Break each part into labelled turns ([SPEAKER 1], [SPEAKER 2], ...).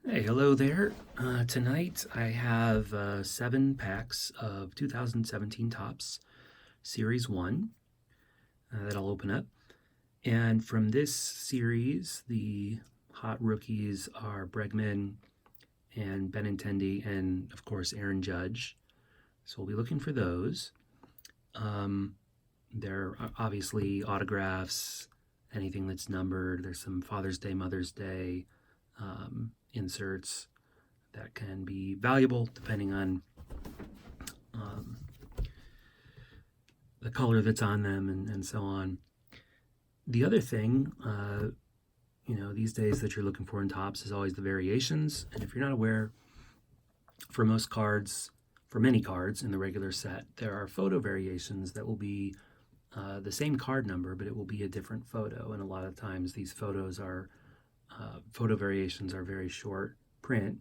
[SPEAKER 1] Hey, hello there. Tonight I have 7 packs of 2017 Topps Series 1 that I'll open up. And from this series, the hot rookies are Bregman and Benintendi and, of course, Aaron Judge. So we'll be looking for those. There are obviously autographs, anything that's numbered. There's some Father's Day, Mother's Day inserts that can be valuable depending on um, the color that's on them and so on. The other thing, these days that you're looking for in Topps is always the variations. And if you're not aware, for most cards, for many cards in the regular set, there are photo variations that will be the same card number, but it will be a different photo. And a lot of times these photo variations are very short print,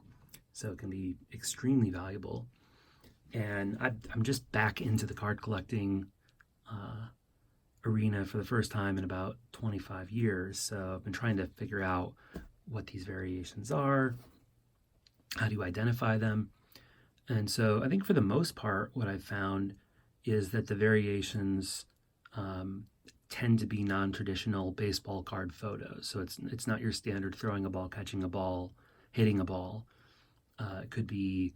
[SPEAKER 1] so it can be extremely valuable. And I'm just back into the card collecting arena for the first time in about 25 years. So I've been trying to figure out what these variations are, how do you identify them. And so I think for the most part, what I've found is that the variations tend to be non-traditional baseball card photos. So it's not your standard throwing a ball, catching a ball, hitting a ball. It could be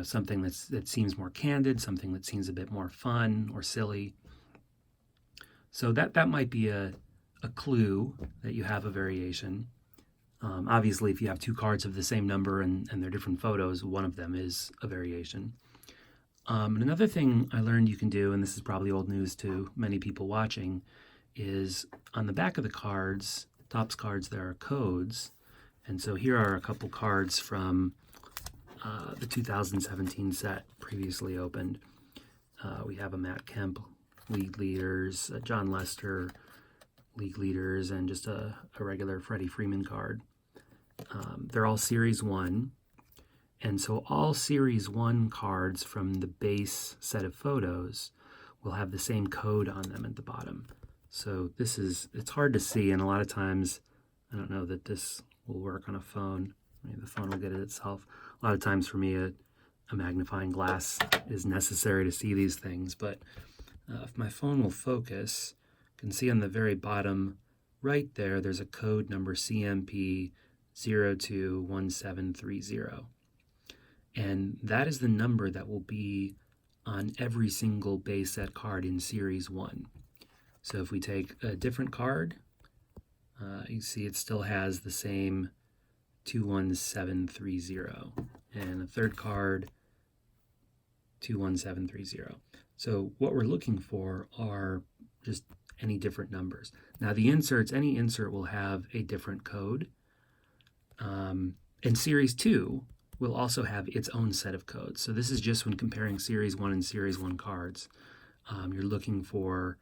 [SPEAKER 1] something that seems more candid, something that seems a bit more fun or silly. So that might be a clue that you have a variation. Obviously, if you have 2 cards of the same number and they're different photos, one of them is a variation. And another thing I learned you can do, and this is probably old news to many people watching, is on the back of the cards, Topps cards, there are codes. And so here are a couple cards from the 2017 set previously opened. We have a Matt Kemp league leaders, a John Lester league leaders, and just a regular Freddie Freeman card. They're all Series 1. And so all Series 1 cards from the base set of photos will have the same code on them at the bottom. So it's hard to see, and a lot of times, I don't know that this will work on a phone. Maybe the phone will get it itself. A lot of times for me, a magnifying glass is necessary to see these things, but if my phone will focus, you can see on the very bottom right there's a code number CMP 021730. And that is the number that will be on every single base set card in Series 1. So if we take a different card, you see it still has the same 21730. And a third card, 21730. So what we're looking for are just any different numbers. Now the inserts, any insert will have a different code. And Series 2 will also have its own set of codes. So this is just when comparing Series 1 and Series 1 cards. You're looking for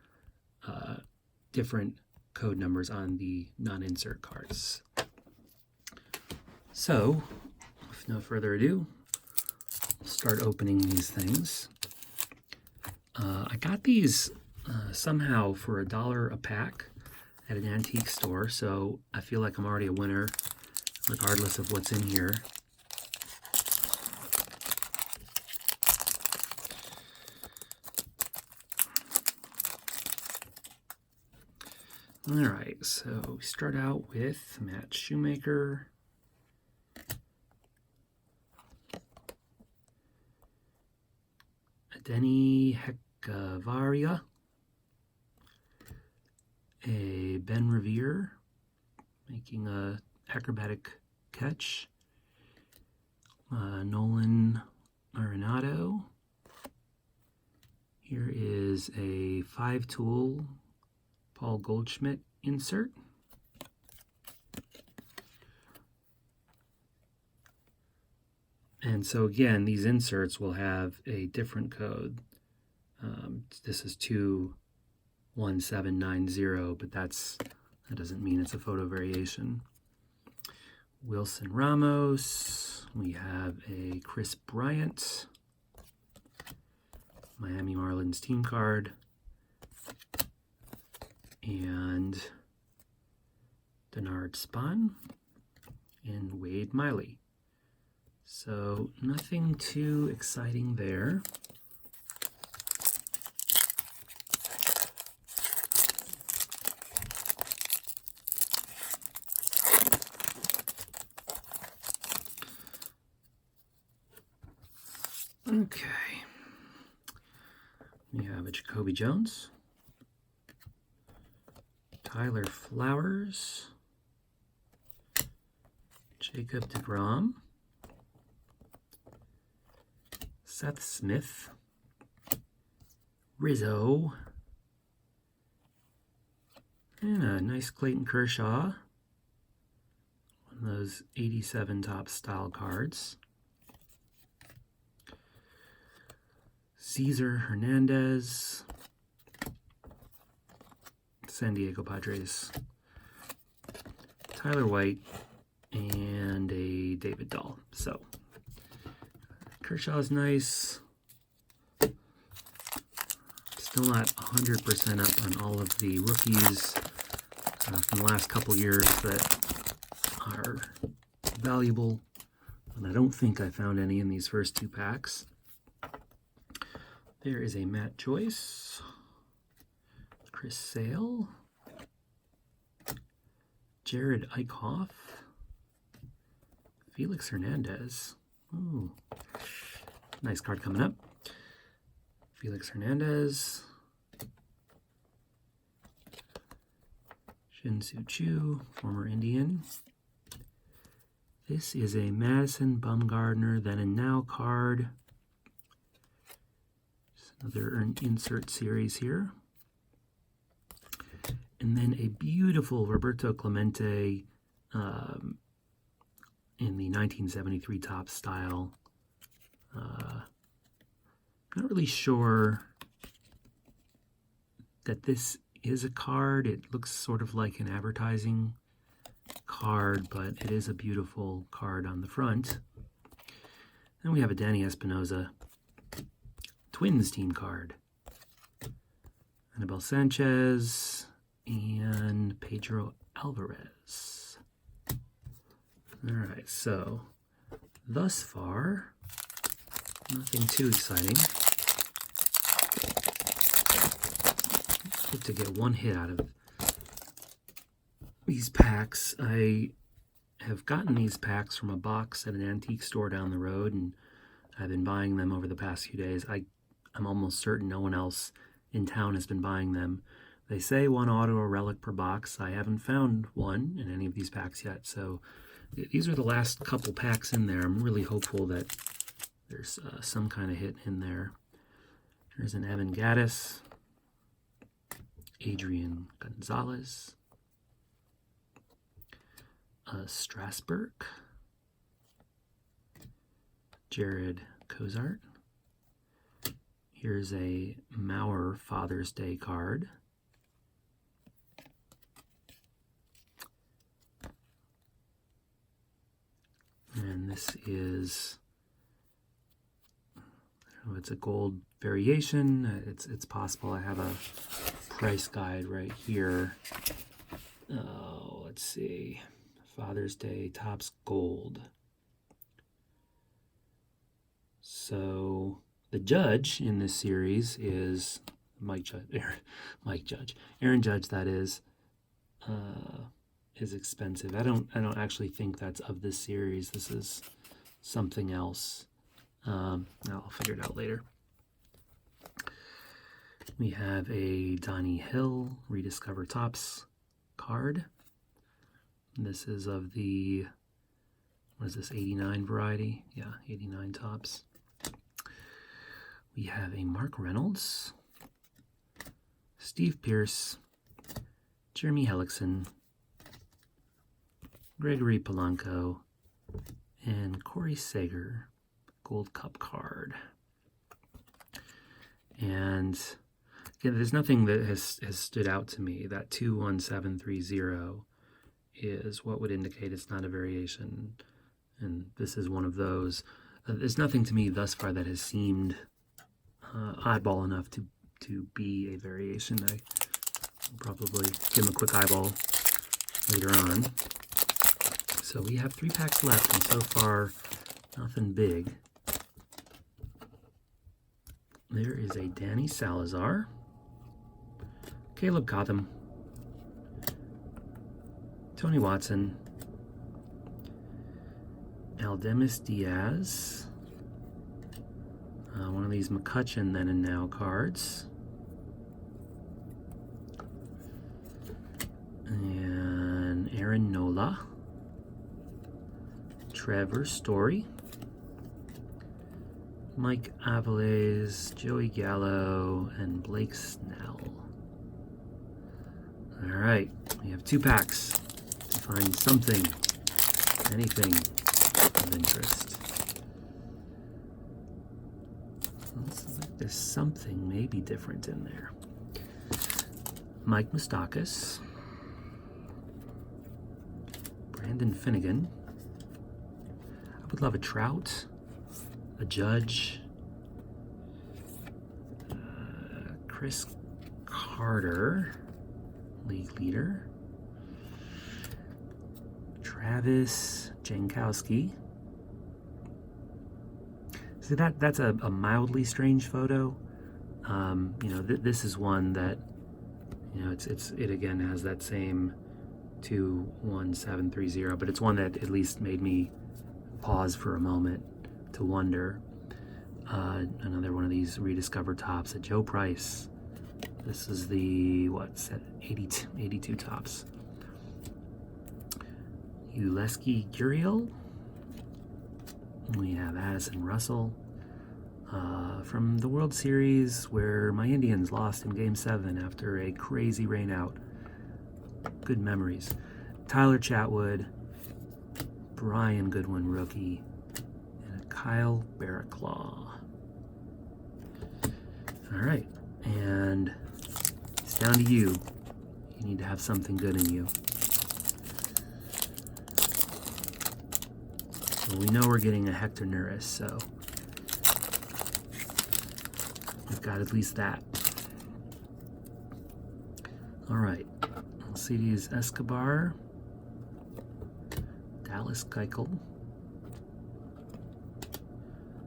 [SPEAKER 1] different code numbers on the non-insert cards. So, with no further ado, I'll start opening these things. I got these somehow for $1 a pack at an antique store, so I feel like I'm already a winner regardless of what's in here. All right, so we start out with Matt Shoemaker, Denny Heckavaria, a Ben Revere making a acrobatic catch, Nolan Arenado. Here is a 5-tool Paul Goldschmidt insert. And so again, these inserts will have a different code. This is 21790, but that doesn't mean it's a photo variation. Wilson Ramos. We have a Chris Bryant, Miami Marlins team card, and Denard Spahn in and Wade Miley. So nothing too exciting there. Okay. We have a Jacoby Jones, Tyler Flowers, Jacob deGrom, Seth Smith, Rizzo, and a nice Clayton Kershaw, one of those 87 top style cards. Cesar Hernandez, San Diego Padres, Tyler White, and a David Dahl. So Kershaw's nice. Still not 100% up on all of the rookies from the last couple years that are valuable, and I don't think I found any in these first two packs. There is a Matt Joyce, Chris Sale, Jared Eichhoff, Felix Hernandez. Ooh, nice card coming up. Felix Hernandez, Shin-Soo Choo, former Indian. This is a Madison Bumgarner Then and Now card. Another insert series here. And then a beautiful Roberto Clemente in the 1973 top style. Not really sure that this is a card. It looks sort of like an advertising card, but it is a beautiful card on the front. Then we have a Danny Espinosa Twins team card. Anibal Sanchez and Pedro Alvarez. All right, so thus far, nothing too exciting. Hope to get one hit out of these packs. I have gotten these packs from a box at an antique store down the road, and I've been buying them over the past few days. I'm almost certain no one else in town has been buying them. They say one auto or relic per box. I haven't found one in any of these packs yet, so these are the last couple packs in there. I'm really hopeful that there's some kind of hit in there. There's an Evan Gattis, Adrian Gonzalez, Strasburg, Jared Cozart. Here's a Mauer Father's Day card. And this is, it's a gold variation. It's possible. I have a price guide right here. Oh, let's see. Father's Day Topps Gold. So the judge in this series is Aaron Judge. That is expensive. I don't actually think that's of this series. This is something else. I'll figure it out later. We have a Donnie Hill Rediscover Topps card. This is of the, what is this, 89 variety? Yeah, 89 Topps. We have a Mark Reynolds, Steve Pearce, Jeremy Hellickson, Gregory Polanco, and Corey Seager Gold Cup card. And again, there's nothing that has stood out to me. That 21730 is what would indicate it's not a variation, and this is one of those. There's nothing to me thus far that has seemed oddball enough to be a variation. I'll probably give them a quick eyeball later on. So So we have 3 packs left, and so far, nothing big. There is a Danny Salazar, Caleb Cotham, Tony Watson, Aldemus Diaz, one of these McCutcheon Then and Now cards, and Aaron Nola, Trevor Story, Mike Aviles, Joey Gallo, and Blake Snell. All right, we have 2 packs to find something, anything of interest. Looks like there's something maybe different in there. Mike Moustakas, Brandon Finnegan. I would love a Trout, a Judge, Chris Carter, league leader, Travis Jankowski. See, that's a mildly strange photo. You know, this is one that, you know, it again has that same 21730, but it's one that at least made me pause for a moment to wonder. Another one of these rediscovered tops at Joe Price. This is the, what, set 82 tops. Uleski Guriel. We have Addison Russell from the World Series where my Indians lost in Game 7 after a crazy rain out. Good memories. Tyler Chatwood, Brian Goodwin rookie, and a Kyle Barraclaw. All right, and it's down to you. You need to have something good in you. Well, we know we're getting a Hector Neris, so we've got at least that. All right, Alcides Escobar, Dallas Keuchel,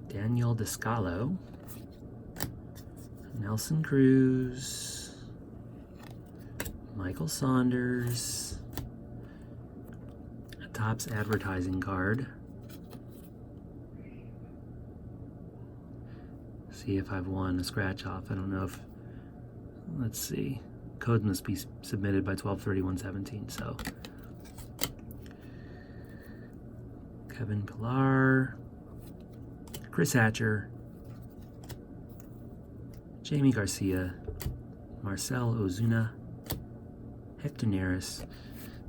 [SPEAKER 1] Daniel Descallo, Nelson Cruz, Michael Saunders, a Topps advertising card. See if I've won a scratch off. I don't know if, let's see. Code must be submitted by 12/31/17, so. Kevin Pillar, Chris Hatcher, Jamie Garcia, Marcel Ozuna, Hector Neris.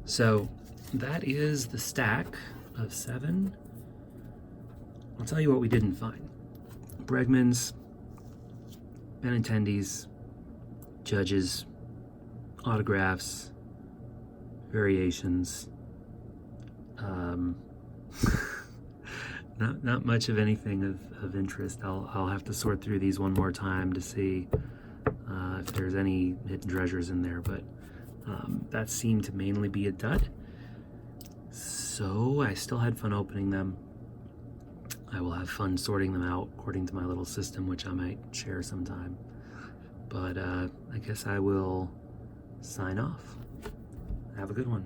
[SPEAKER 1] So that is the stack of 7. I'll tell you what we didn't find. Bregman's, Benintendi's, Judges, autographs, variations. Not much of anything of interest. I'll have to sort through these one more time to see if there's any hidden treasures in there, but that seemed to mainly be a dud. So I still had fun opening them. I will have fun sorting them out according to my little system, which I might share sometime. But I guess I will sign off. Have a good one.